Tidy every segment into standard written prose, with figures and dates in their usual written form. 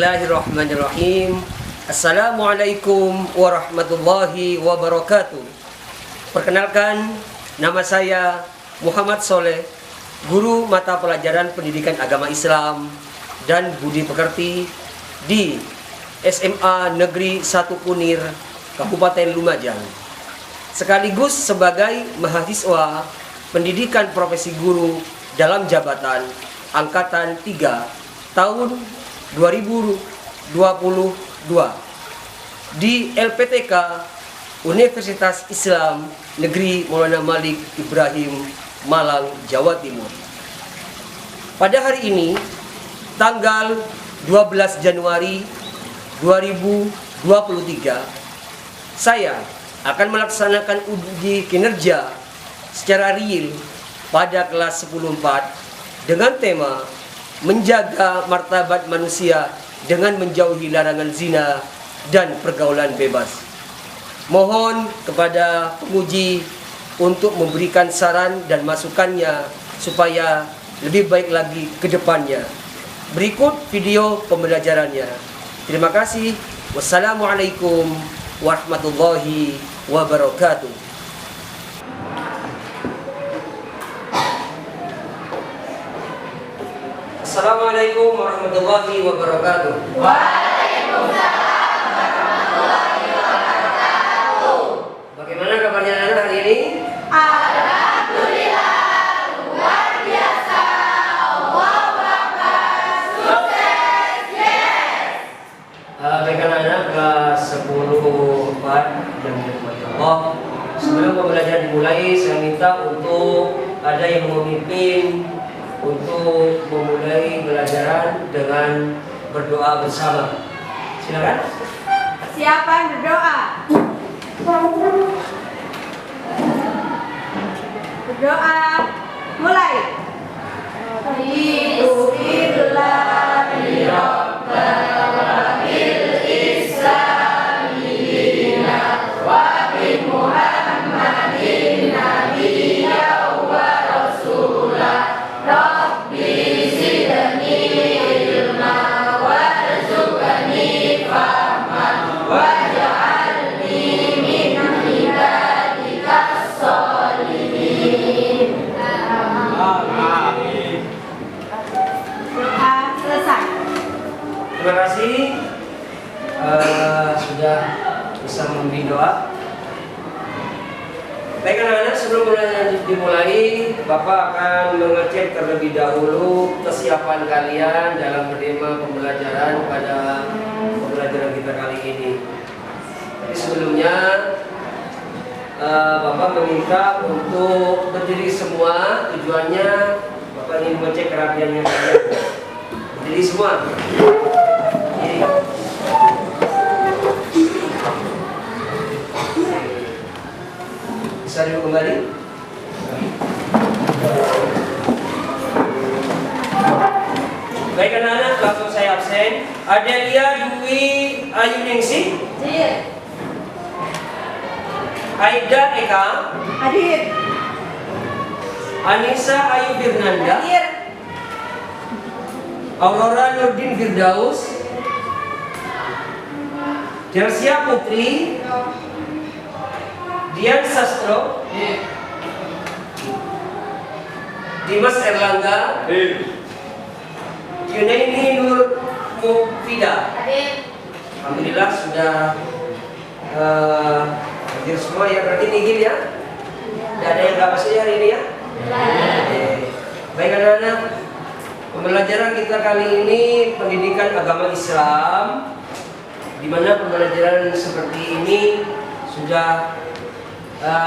Bismillahirrahmanirrahim. Assalamualaikum warahmatullahi wabarakatuh. Perkenalkan, nama saya Muhammad Soleh, guru mata pelajaran pendidikan agama Islam dan budi pekerti di SMA Negeri 1 Kunir, Kabupaten Lumajang. Sekaligus sebagai mahasiswa pendidikan profesi guru dalam jabatan Angkatan 3 tahun 2022 di LPTK Universitas Islam Negeri Maulana Malik Ibrahim, Malang, Jawa Timur. Pada hari ini, tanggal 12 Januari 2023, saya akan melaksanakan uji kinerja secara real pada kelas 10-4 dengan tema menjaga martabat manusia dengan menjauhi larangan zina dan pergaulan bebas. Mohon kepada penguji untuk memberikan saran dan masukannya supaya lebih baik lagi ke depannya. Berikut video pembelajarannya. Terima kasih. Wassalamualaikum warahmatullahi wabarakatuh. Assalamualaikum warahmatullahi wabarakatuh. Waalaikumsalam warahmatullahi wabarakatuh. Bagaimana kabarnya anak hari ini? Alhamdulillah, luar biasa. Allahu Akbar. Sukses, yes. Baikkan anak kelas 10-4 yang dirahmati Allah. Sebelum pembelajaran dimulai, saya minta untuk ada yang memimpin untuk memulai pembelajaran dengan berdoa bersama. Silakan. Siapa yang berdoa? Berdoa. Mulai. Bismillahirrahmanirrahim. Islamina wa bi Muhammadin nabiyya wa rasulah. Rabbi zidni ilma warzuqni fahman waj'alni min ibadikas sholihin. Amin. Doa selesai. Terima kasih sudah bisa memimpin doa. Baik anak-anak, sebelum dimulai, Bapak akan mengecek terlebih dahulu kesiapan kalian dalam menerima pembelajaran pada pembelajaran kita kali ini. Tapi sebelumnya, Bapak meminta untuk berdiri semua. Tujuannya Bapak ingin mengecek kerapiannya kalian. Berdiri semua. Jadi, bisa dulu kembali. Baik anak-anak, langsung saya absen. Adelia Dwi Ayu Ningsih, Hadir. Aida Eka, Hadir. Anissa Ayu Firnanda, Hadir. Aurora Nurdin Firdaus, Delsia Putri, Dian Sastro, Dimas Erlangga, Yunaini Nur Mufida. Hadir. Alhamdulillah sudah hadir semua ya, berarti nihil ya. Tidak ada yang nggak masuk hari ini ya. Baik anak-anak, pembelajaran kita kali ini pendidikan agama Islam, di mana pembelajaran seperti ini sudah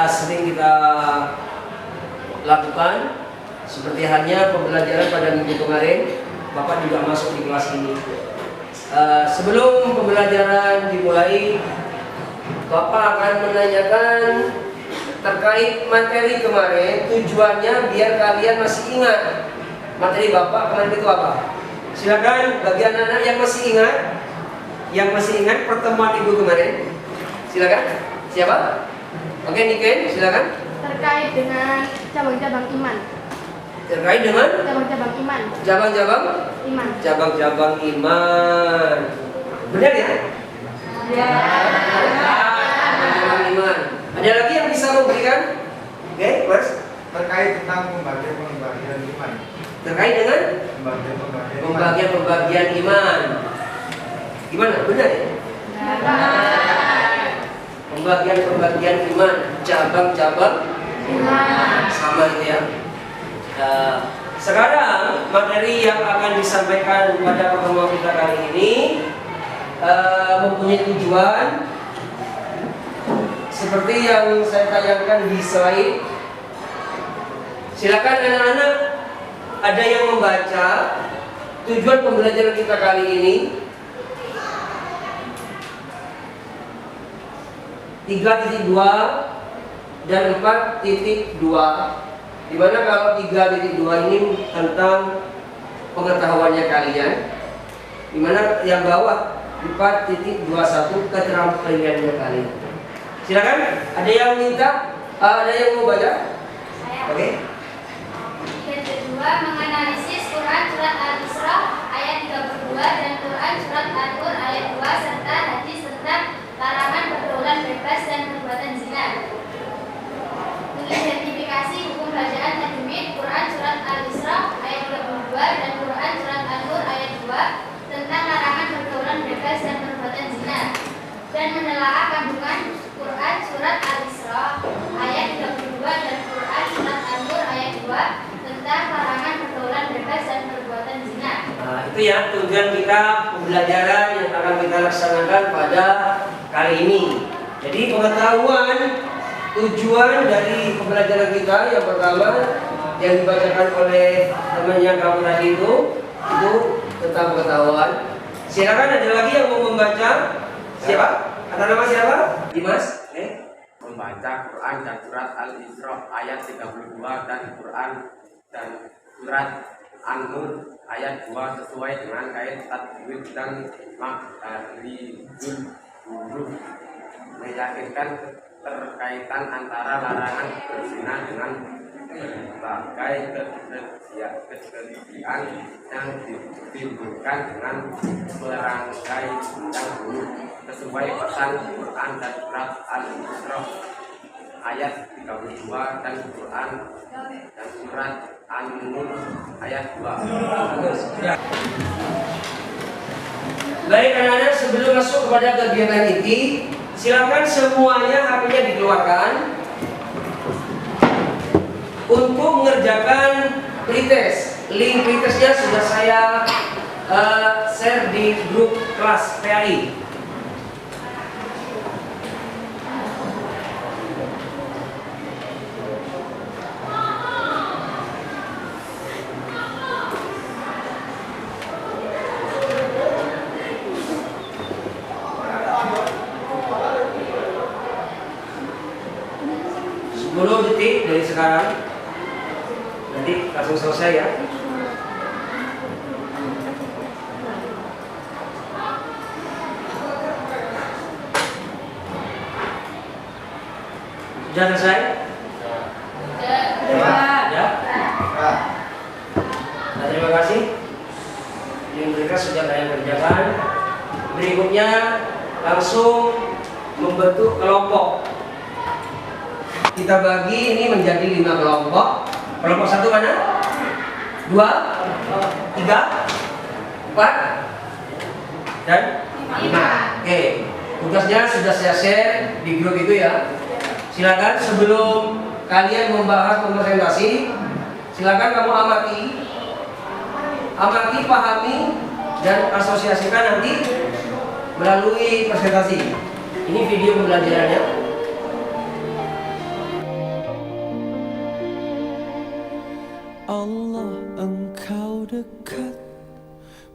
sering kita lakukan. Seperti halnya pembelajaran pada minggu kemarin, Bapak juga masuk di kelas ini. Sebelum pembelajaran dimulai, Bapak akan menanyakan terkait materi kemarin. Tujuannya biar kalian masih ingat materi Bapak kemarin itu apa. Silakan bagi anak-anak yang masih ingat pertemuan Ibu kemarin. Silakan. Siapa? Oke, Niken, silakan. Terkait dengan cabang-cabang iman. Terkait dengan cabang-cabang iman. cabang-cabang Iman. cabang-cabang iman. Benar ya? Ya. Cabang-cabang iman. Ada lagi yang bisa memberikan? Oke, Mas. Terkait tentang pembagian iman. Terkait dengan pembagian iman. Gimana? Benar ya? Pembagian iman, cabang-cabang Iman. sama itu ya. Sekarang materi yang akan disampaikan pada pertemuan kita kali ini mempunyai tujuan seperti yang saya tayangkan di slide. Silakan anak-anak, ada yang membaca tujuan pembelajaran kita kali ini. 3.2 dan 4.2. Dimana kalau 3.2 ini tentang pengetahuannya kalian, dimana yang bawah 4.21 keterampilannya kalian. Silakan, ada yang minta, ada yang mau baca? Saya. Oke. Yang kedua, menganalisis Quran surat Al-Isra ayat 32 dan Quran surat Al-Nur ayat 2 serta hadis tentang larangan pergaulan bebas dan perbuatan zina. Mengidentifikasi hukum bacaan tajwid Quran surat Al-Isra ayat 32 dan Quran surat Al-Nur ayat 2 tentang larangan pergaulan bebas dan perbuatan zina, dan menelaah kandungan Quran surat Al-Isra ayat 32 dan Quran surat An-Nur ayat 2 tentang larangan pergaulan bebas dan perbuatan zina. Nah, itu ya tujuan kita pembelajaran yang akan kita laksanakan pada kali ini. Jadi pengetahuan tujuan dari pembelajaran kita yang pertama yang dibacakan oleh temannya kamu tadi itu tentang pengetahuan. Silakan, ada lagi yang mau membaca? Siapa? Atas nama siapa? Dimas? Membaca Quran dan surat Al-Isra ayat 32 dan Quran dan surat An-Nur ayat 2 sesuai dengan kait tajwid dan makharijul huruf, meyakinkan keterkaitan antara larangan berzina dengan berbagai kejadian yang ditimbulkan dengan merangkai yang buruk sesuai pesan Quran dan surat Al-Isra ayat 32 dan Quran dan surat An-Nur ayat 2. Baik anak-anak, sebelum masuk kepada kegiatan inti, silakan semuanya HP-nya dikeluarkan untuk mengerjakan pretest. Link pretestnya sudah saya share di grup kelas PAI. Detik dari sekarang, nanti langsung selesai ya. Sudah selesai? Ya. Nah, terima kasih. Yang mereka sudah kalian kerjakan. Berikutnya langsung membentuk kelompok. Kita bagi ini menjadi 5 kelompok. Kelompok 1 mana? 2, 3, 4, dan 5. Oke, tugasnya sudah saya share di grup itu ya. Silakan sebelum kalian membahas presentasi, silakan kamu amati, pahami, dan asosiasikan nanti melalui presentasi. Ini video pembelajarannya. Allah, Engkau dekat,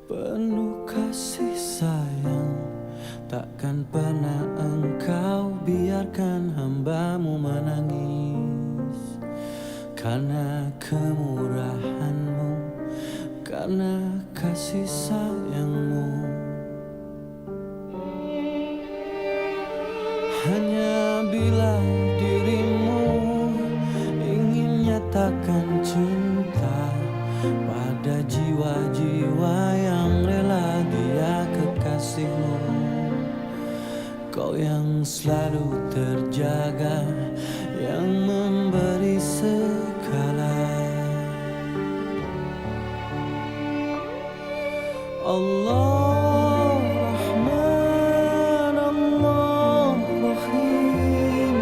penuh kasih sayang. Takkan pernah Engkau biarkan hamba-Mu menangis. Karena kemurahan-Mu, karena kasih sayang-Mu. Hanya bila dirimu ingin nyatakan cinta, ada jiwa-jiwa yang rela dia kekasihmu. Kau yang selalu terjaga, yang memberi segala. Allah Rahman, Allah Rahim,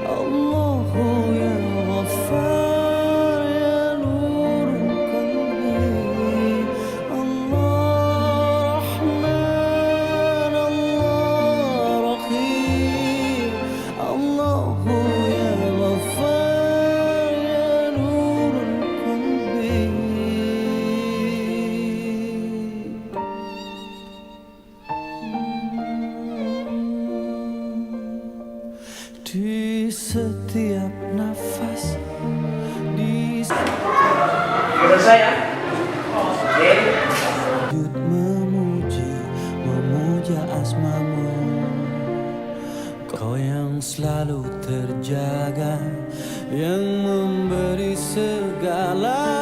Allahu ya Ghaffar ya Nurul Qalbi. Allah Rahman, Allah Rahim, Allahu ya Ghaffar ya Nurul Qalbi. Di setiap nafas, di Menurut saya, oke. sujud memuja asmamu. Kau yang selalu terjaga, yang memberi segala.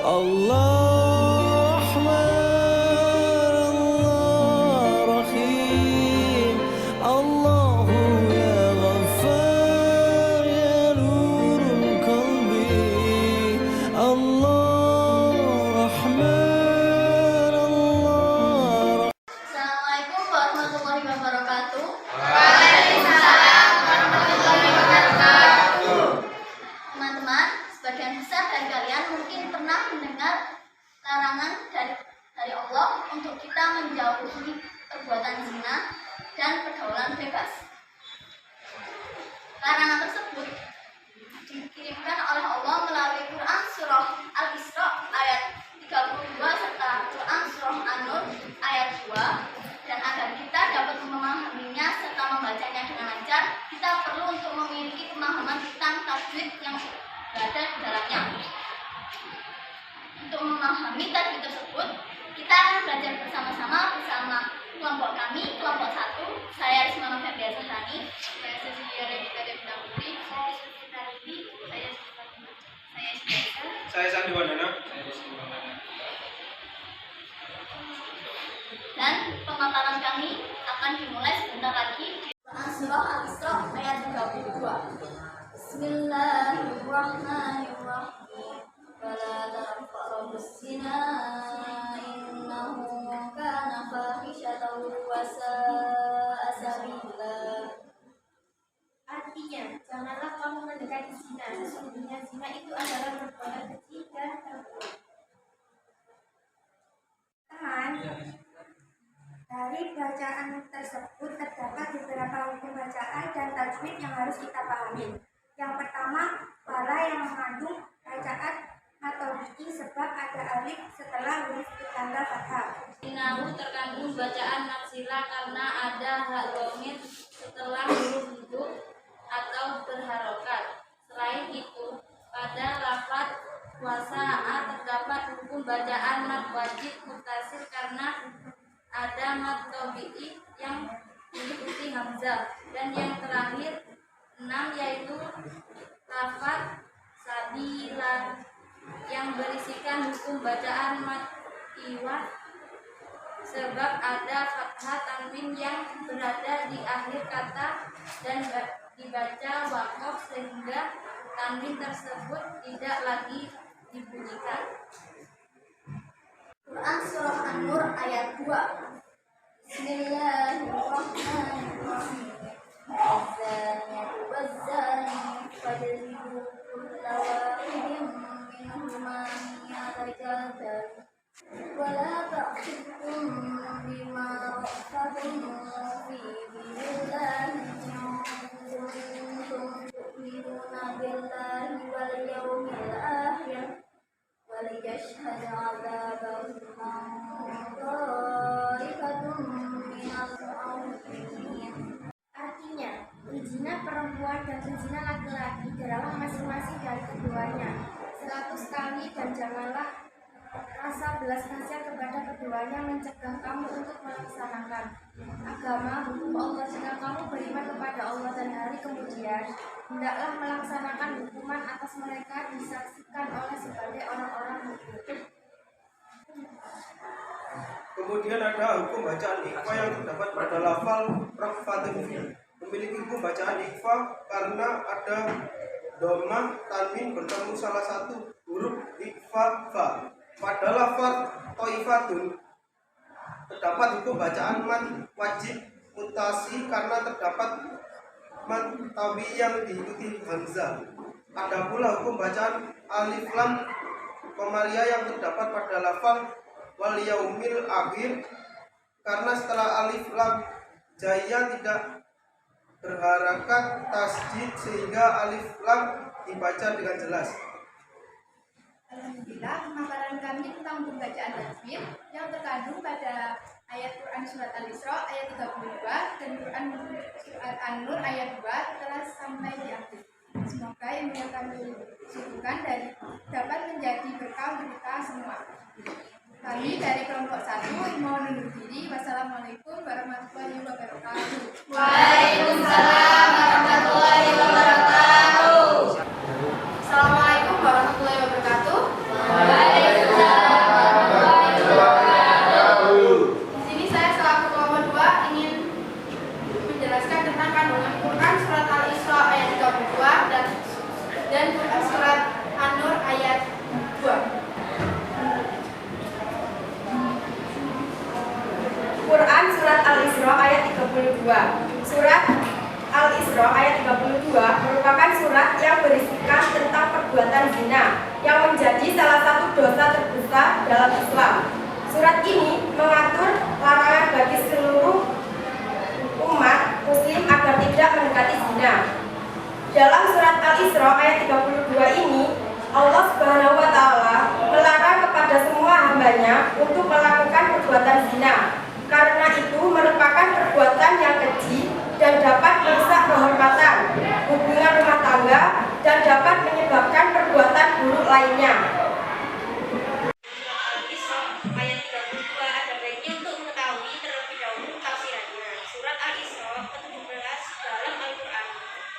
Allah Rahman, Allah Rahim, Allahu ya Ghaffar ya Nurul Qalbi. Allah Rahman, Allah. Assalamualaikum warahmatullahi wabarakatuh. Teman-teman, sebagian besar dari kalian mungkin pernah mendengar larangan dari Allah untuk kita menjauhi perbuatan zina dan pergaulan bebas. Larangan tersebut dikirimkan oleh Allah melalui Quran Surah Al-Isra ayat 32 serta Quran Surah An-Nur ayat 2. Dan agar kita dapat memahaminya serta membacanya dengan lancar, kita perlu untuk memiliki pemahaman tentang tajwid yang berada di dalamnya. Untuk memahami tajwid tersebut, kita akan belajar bersama kelompok kami, kelompok 1. Saya Risma Novia Biasahani, saya Cecilia Regita Devita Putri, saya Sufi Taribi, saya Sufi, Saya Sandi Wandana. dan pemaparan kami akan dimulai sebentar lagi. Surah Al-Isra ayat 32. Bismillahirrahmanirrahim. Wala taqrabus zina innahu kana fahishatan wa sa'a sabila. Artinya, janganlah kamu mendekati zina. Sesungguhnya zina itu adalah perbuatan keji dan terburuk. Dari bacaan tersebut terdapat beberapa hukum bacaan dan tajwid yang harus kita pahami. Yang pertama, wala yang mengandung bacaan atau biki sebab ada alif setelah huruf ditanda fathah. Inahu terkandung bacaan naksila karena ada hak dhamir setelah huruf duduk atau berharokat. Selain itu, pada lafaz wasa'a terdapat hukum bacaan mad wajib muttasil karena ada mad tabi'i yang mengikuti hamzah. Dan yang terakhir 6 yaitu lafaz sabila yang berisikan hukum bacaan mad iwad sebab ada fathah tanwin yang berada di akhir kata dan dibaca waqaf sehingga tanwin tersebut tidak lagi dibunyikan. Quran Surah An-Nur ayat 2. Bismillahirrahmanirrahim. Az-zaniyatu waz-zani fajlidu kulla wahidin minhuma mi'ata jaldah wa la ta'khudhukum bima ra'afakum fi dinillahi in kuntum tu'minuna billahi wal yawmil akhir wa liyashhad 'adabahuma ta'ifatun minal mu'minin. Artinya, berzina perempuan dan berzina laki-laki adalah masing-masing dari keduanya 100 kali, dan janganlah rasa belas kasihan kepada keduanya mencegah kamu untuk melaksanakan agama hukum Allah. Jika kamu beriman kepada Allah dan hari kemudian, hendaklah melaksanakan hukuman atas mereka disaksikan oleh sebagai orang-orang mukmin. Kemudian ada hukum bacaan ikhfa yang terdapat pada lafal raqfatun fi. Memiliki hukum bacaan ikhfa karena ada dhammah tanwin bertemu salah satu huruf ikhfa fa. Pada lafal thaifatun terdapat hukum bacaan mad wajib mutasi karena terdapat mad tawi yang diikuti hamzah. Ada pula hukum bacaan alif lam komaria yang terdapat pada lafal wal yaumil akhir karena setelah alif lam jaya tidak berharakat tasdid sehingga alif lam dibaca dengan jelas. Alhamdulillah, pemaparan kami tentang pembacaan tajwid yang terkandung pada ayat Quran Surat Al-Isra ayat 32 dan Quran Surat An-Nur ayat 2 telah sampai di akhir. Semoga yang kami suguhkan dapat menjadi berkah untuk kita semua. Kami dari kelompok 1 mohon undur diri. Wassalamualaikum warahmatullahi wabarakatuh. Waalaikumsalam warahmatullahi wabarakatuh. Assalamualaikum warahmatullahi wabarakatuh. Waalaikumsalam warahmatullahi wabarakatuh. Di sini saya selaku kelompok 2 ingin menjelaskan tentang kandungan Quran Surat Al-Isra ayat 32 dan Quran Surat An-Nur ayat 2. Quran Surat Al-Isra ayat 32. Surat Al-Isra ayat 32 merupakan surat yang berisikan tentang perbuatan zina yang menjadi salah satu dosa terbesar dalam Islam. Surat ini mengatur larangan bagi seluruh umat muslim agar tidak mendekati zina. Dalam surat Al-Isra ayat 32 ini, Allah Subhanahu wa taala melarang kepada semua hambanya untuk melakukan perbuatan zina. Karena itu merupakan perbuatan yang keji dan dapat merusak kehormatan, hubungan rumah tangga, dan dapat menyebabkan perbuatan buruk lainnya. Al-Isra ayat 32 ada baiknya untuk mengetahui terlebih dahulu tafsirannya. Surat Al-Isra ke-17 dalam Al-Quran.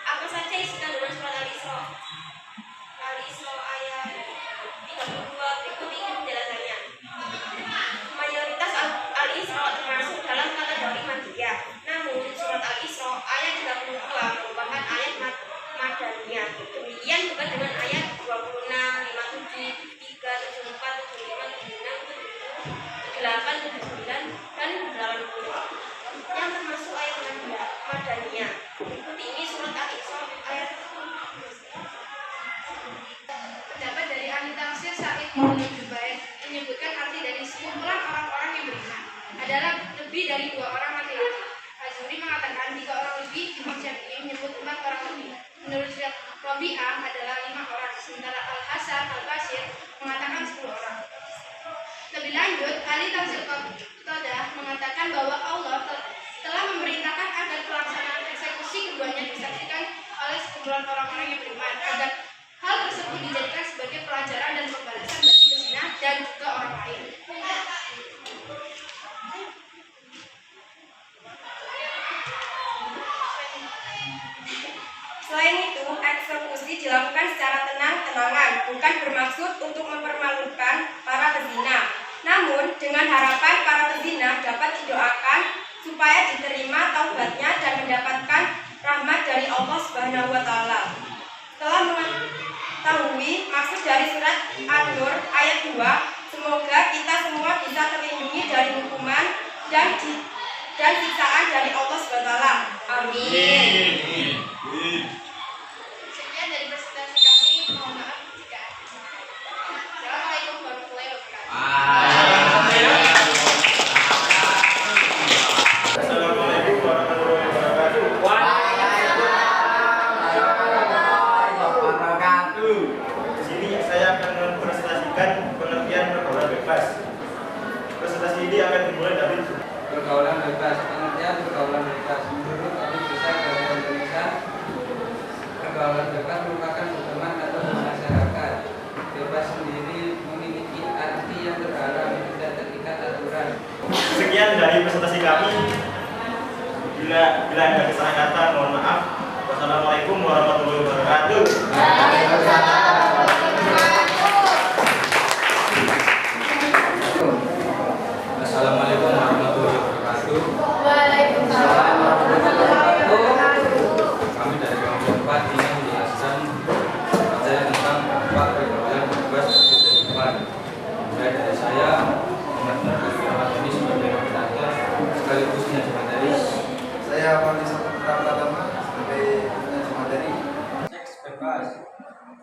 Apa saja isi kandungan surat Al-Isra? Al-Isra ayat 32 berikut ini penjelasannya. Mayoritas Al-Isra termasuk dalam kategori Madiyah. Namun surat Al-Isra ayat 32 merupakan ayat Madaniyah. Demikian juga dengan ayat 26, 57, 73, 74, 75, 76, 77, 78, 79 dan 80 yang termasuk ayat Madaniyah. Berikut ini surat Al-Isra ayat. Pendapat dari ahli tafsir Sa'id bin Jubair menyebutkan arti dari sekumpulan orang-orang yang beriman adalah lebih dari 2 orang laki-laki. Az-Zuhri mengatakan 3 orang lebih, Imam Syafi'i menyebut 4 orang lebih. Menurut Rabi'ah adalah 5 orang, sementara Al-Hasan Al-Basir mengatakan 10 orang. Lebih lanjut, ahli tafsir Qatadah mengatakan bahwa Allah telah memerintahkan agar pelaksanaan eksekusi keduanya disaksikan oleh sekumpulan orang-orang yang beriman, agar hal tersebut dijadikan sebagai pelajaran dan pembalasan bagi pezina dan juga orang lain. Selain itu, eksekusi dilakukan secara tenang-tenangan, bukan bermaksud untuk mempermalukan para pezina. Namun, dengan harapan para pezina dapat didoakan supaya diterima taubatnya dan mendapatkan rahmat dari Allah Subhanahu wa taala. Setelah mengetahui maksud dari surat An-Nur ayat 2, semoga kita semua bisa terlindungi dari hukuman dan siksaan dari Allah Subhanahu wa taala. Amin. Sekian dari presentasi kami. Mohon maaf jika ada. Assalamualaikum warahmatullahi wabarakatuh. Assalamualaikum warahmatullahi wabarakatuh. Di sini saya akan mempresentasikan pengertian pergaulan bebas. Presentasi ini akan dimulai dari pergaulan bebas. Pengertian pergaulan bebas menurut Ahli Besar Bahasa Indonesia, pergaulan bebas merupakan berteman atau bermasyarakat. Bebas sendiri memiliki arti yang terlarang, tidak terikat aturan Sekian dari presentasi kami. Bila ada kesalahan kata, mohon maaf. Wassalamualaikum warahmatullahi wabarakatuh. Assalamualaikum warahmatullahi wabarakatuh. Waalaikumsalam warahmatullahi wabarakatuh. Kami dari kelompok 4 ingin menjelaskan materi tentang dampak pergaulan bebas bagi kehidupan. Mulai dari saya, Muhammad ini sebagai moderator sekaligus penyaji materi. Saya Fandi Saputra Pratama sebagai penyaji materi. Seks bebas.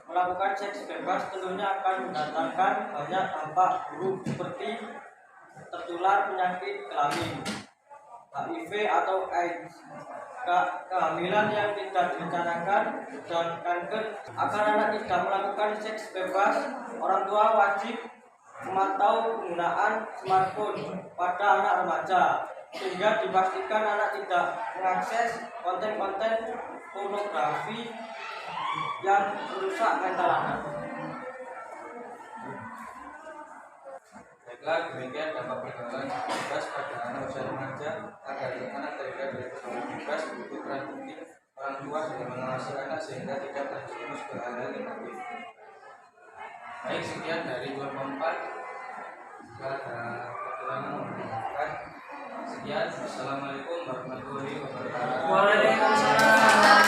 Melakukan seks bebas tentunya akan mendatangkan banyak dampak buruk seperti tertular penyakit kelamin, HIV atau AIDS, kehamilan yang tidak direncanakan, dan kanker. Agar anak tidak melakukan seks bebas, orang tua wajib memantau penggunaan smartphone pada anak remaja sehingga dipastikan anak tidak mengakses konten-konten pornografi yang merusak mental anak. Baiklah, demikian dampak pergaulan bebas pada anak usia remaja. Agar anak terhindar dari pergaulan bebas, butuh peran penting orang tua dalam mengawasi anak sehingga tidak terjerumus ke hal-hal negatif. Baik, sekian dari kelompok 4. Jika ada kekurangan mohon dimaafkan. Sekian, wassalamualaikum warahmatullahi wabarakatuh. Waalaikumsalam.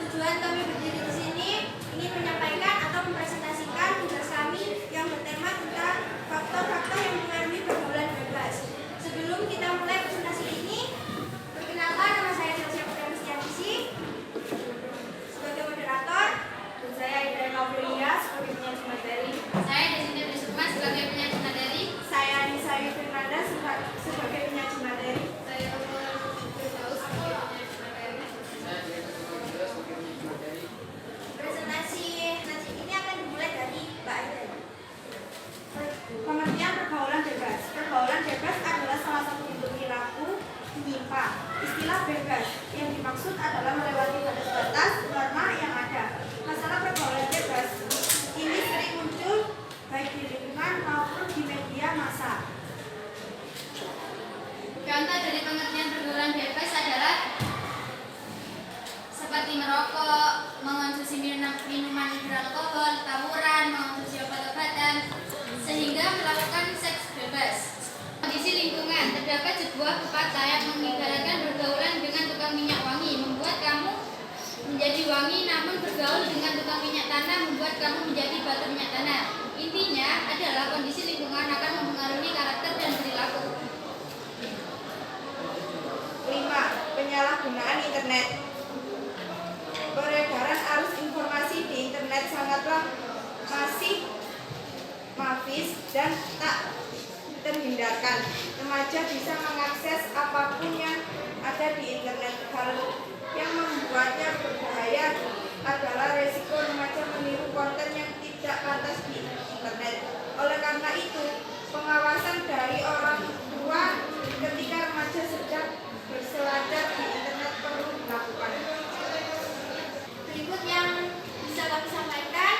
Tujuan kami berdiri di sini ingin menyampaikan atau mempresentasikan tugas kami yang bertema tentang faktor-faktor yang mengaruhi pergaulan bebas. Sebelum kita mulai presentasi ini, perkenalkan, nama saya Chelsea Kristianisi sebagai moderator, dan saya Ida Naulia sebagai penyaji materi. Saya Desinta Bisukma sebagai penyaji materi. Saya Anissa Fernanda sebagai penyaji materi. Saya Romola Firdaus sebagai penyaji materi. Presentasi ini akan dimulai dari Mbak Aida. Pengertian pergaulan bebas. Pergaulan bebas adalah salah satu bentuk perilaku menyimpang. Istilah bebas yang dimaksud adalah melewati batas-batas norma yang ada. Masalah pergaulan bebas ini sering muncul baik di lingkungan maupun di media massa. Contoh dari pengertian pergaulan bebas adalah seperti merokok, mengonsumsi minuman beralkohol, tawuran, mengonsumsi obat-obatan, sehingga melakukan seks bebas. Kondisi lingkungan, terdapat sebuah pepatah yang mengibaratkan pergaulan dengan tukang minyak wangi membuat kamu menjadi wangi, namun bergaul dengan tukang minyak tanah membuat kamu menjadi batu minyak tanah. Intinya adalah kondisi lingkungan akan mempengaruhi karakter dan perilaku. 5. Penyalahgunaan internet. Peredaran arus informasi di internet sangatlah masif, dan tak terhindarkan. Remaja bisa mengakses apapun yang ada di internet. Hal yang membuatnya berbahaya adalah resiko remaja meniru konten yang tidak pantas di internet. Oleh karena itu, pengawasan dari orang tua ketika remaja sedang berselancar di internet perlu dilakukan. Berikut yang bisa kami sampaikan.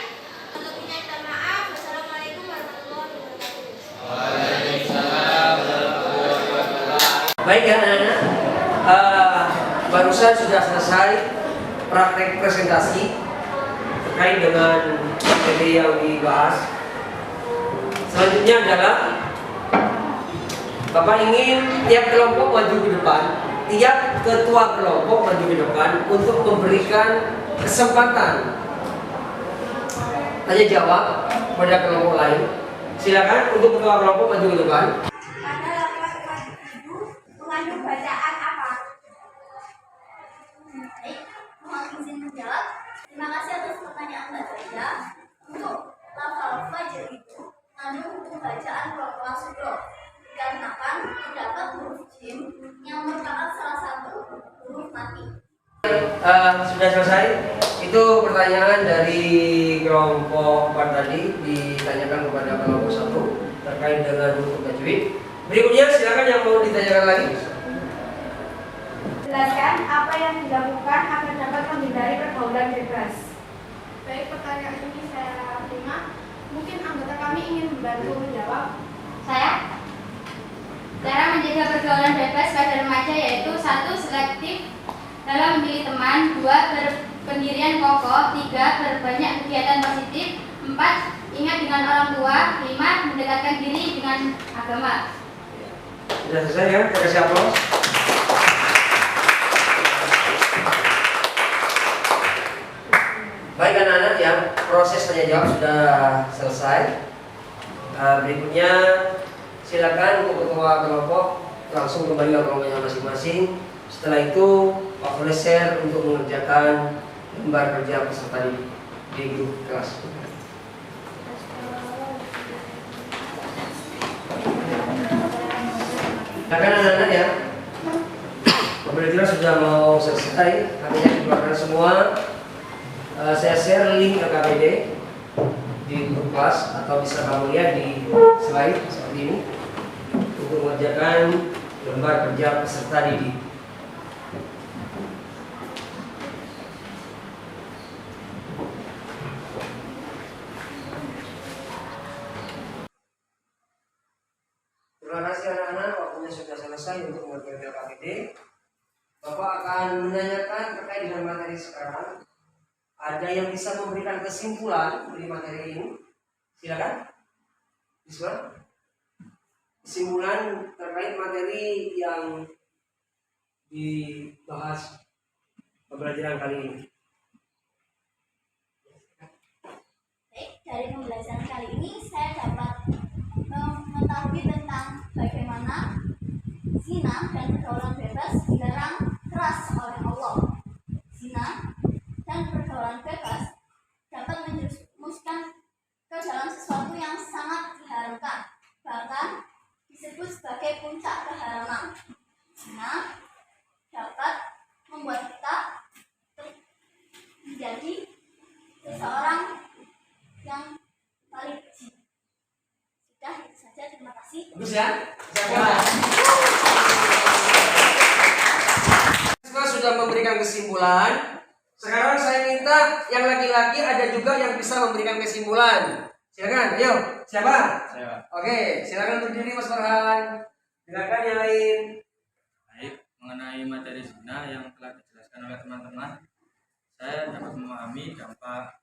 Lebihnya minta maaf. Wassalamualaikum warahmatullahi wabarakatuh. Waalaikumsalam warahmatullahi wabarakatuh. Baik ya anak-anak, barusan sudah selesai praktek presentasi terkait dengan materi yang dibahas. Selanjutnya adalah Bapak ingin tiap kelompok maju ke depan, tiap ketua kelompok maju ke depan untuk memberikan kesempatan tanya jawab pada kelompok lain. Silakan untuk ketua kelompok maju ke depan. Pada laporan kelas 7 mengandung bacaan apa? Baik, mohon izin menjawab. Terima kasih atas pertanyaan Mbak Zaya. Untuk lafal fajar itu mengandung hukum bacaan kelompok sudro. Dikarenakan terdapat huruf jim yang merupakan salah satu huruf mati. Sudah selesai. Itu pertanyaan dari kelompok 4 tadi ditanyakan kepada kelompok 1 terkait dengan hukum tajwid. Berikutnya silakan yang mau ditanyakan lagi. Jelaskan apa yang dilakukan agar dapat menghindari pergaulan bebas. Baik, pertanyaan ini saya terima. Mungkin anggota kami ingin membantu menjawab. Saya? Cara menjaga pergaulan bebas pada remaja yaitu 1. Selektif dalam memilih teman, 2. Berpendirian kokoh, 3. Berbanyak kegiatan positif, 4. Ingat dengan orang tua, 5. Mendekatkan diri dengan agama. Sudah selesai ya? Kita kasih aplaus. Baik anak-anak, ya, proses tanya jawab sudah selesai. Berikutnya silakan untuk ketua kelompok langsung kembali ke kelompoknya masing-masing. Setelah itu Pak boleh share untuk mengerjakan lembar kerja peserta di grup kelas. Silakan anak-anak ya. Pembelajaran sudah mau selesai, artinya dikeluarkan semua. Saya share link KKBD di grup kelas atau bisa kamu lihat di slide seperti ini untuk mengerjakan lembar kerja peserta didik. Terima kasih anak-anak, waktunya sudah selesai untuk mengerjakan KKBD. Bapak akan menanyakan terkait dengan materi sekarang. Ada yang bisa memberikan kesimpulan dari materi ini? Silakan. Bisa? Kesimpulan terkait materi yang dibahas pembelajaran kali ini. Baik, dari pembelajaran kali ini saya dapat mengetahui tentang bagaimana zina dan pergaulan bebas dilarang keras oleh Allah. Zina dan pergaulan bebas dapat menjerumuskan ke dalam sesuatu yang sangat diharamkan, bahkan disebut sebagai puncak keharaman. Zina dapat membuat kita menjadi seseorang yang paling keji. Sudah, itu saja. Terima kasih. Bagus ya? Semua sudah memberikan kesimpulan. Sekarang saya minta yang laki-laki ada juga yang bisa memberikan kesimpulan. Silakan, ayo. Siapa? Saya. Oke, silakan berdiri Mas Farhan. Silakan yang lain. Baik, mengenai materi zina yang telah dijelaskan oleh teman-teman, saya dapat memahami dampak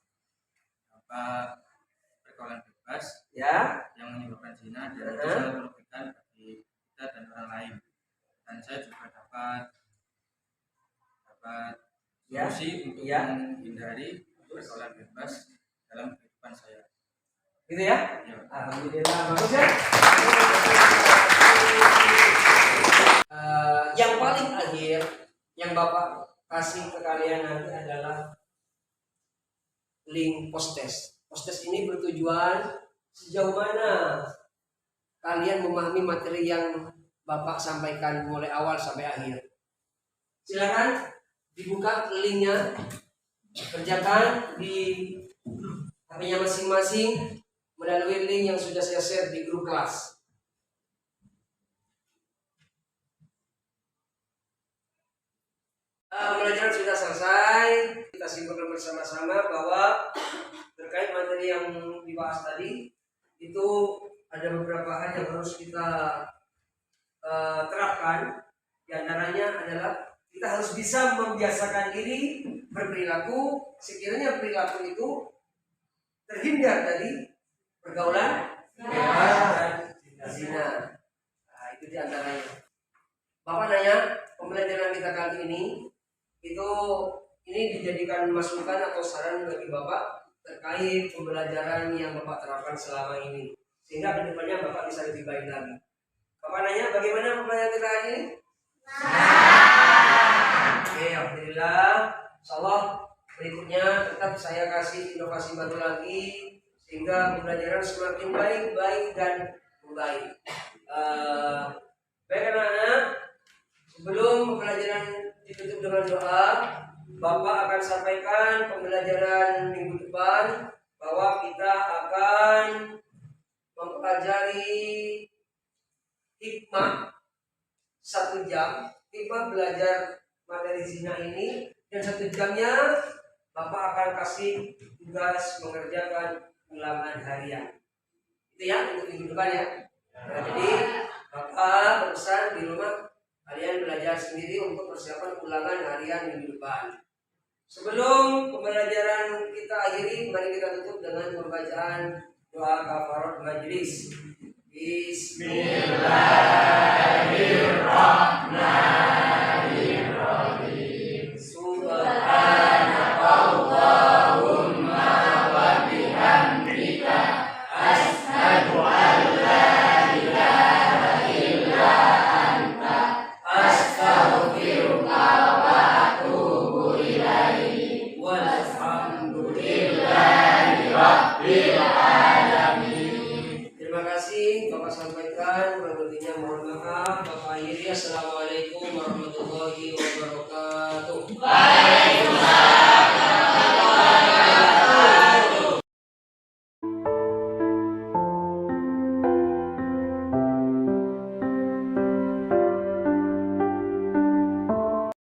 pergaulan bebas ya yang menyebabkan zina dan itu sangat merugikan bagi kita dan orang lain. Dan saya juga dapat solusi untuk menghindari pergaulan bebas dalam kehidupan saya. Gitu ya? Ya. Alhamdulillah, bagus ya. Yang paling akhir yang Bapak kasih ke kalian nanti adalah link post-test. Post-test ini bertujuan sejauh mana kalian memahami materi yang Bapak sampaikan mulai awal sampai akhir. Silakan dibuka linknya, kerjakan di HP-nya masing-masing melalui link yang sudah saya share di grup kelas. Pembelajaran sudah selesai. Kita simpulkan bersama-sama bahwa terkait materi yang dibahas tadi itu ada beberapa hal yang harus kita terapkan. Di antaranya adalah kita harus bisa membiasakan diri berperilaku sekiranya perilaku itu terhindar dari pergaulan bebas dan zina. Nah, itu di antaranya. Bapak nanya, pembelajaran kita kali ini ini dijadikan masukan atau saran bagi Bapak terkait pembelajaran yang Bapak terapkan selama ini, sehingga kedepannya Bapak bisa lebih baik lagi. Bapak nanya, bagaimana pembelajaran kita hari ini? Oke, alhamdulillah. Insyaallah berikutnya tetap saya kasih inovasi baru lagi sehingga pembelajaran semakin baik dan membaik. Baik anak-anak, sebelum pembelajaran ditutup dengan doa, Bapak akan sampaikan pembelajaran minggu depan bahwa kita akan mempelajari hikmah 1 jam, hikmah belajar materi zina ini, dan 1 jamnya Bapak akan kasih tugas mengerjakan ulangan harian. Itu ya untuk minggu depan ya. Nah, jadi Bapak berpesan di rumah kalian belajar sendiri untuk persiapan ulangan harian minggu depan. Sebelum pembelajaran kita akhiri, mari kita tutup dengan pembacaan doa kafarat majelis. Bismillahirrahmanirrahim.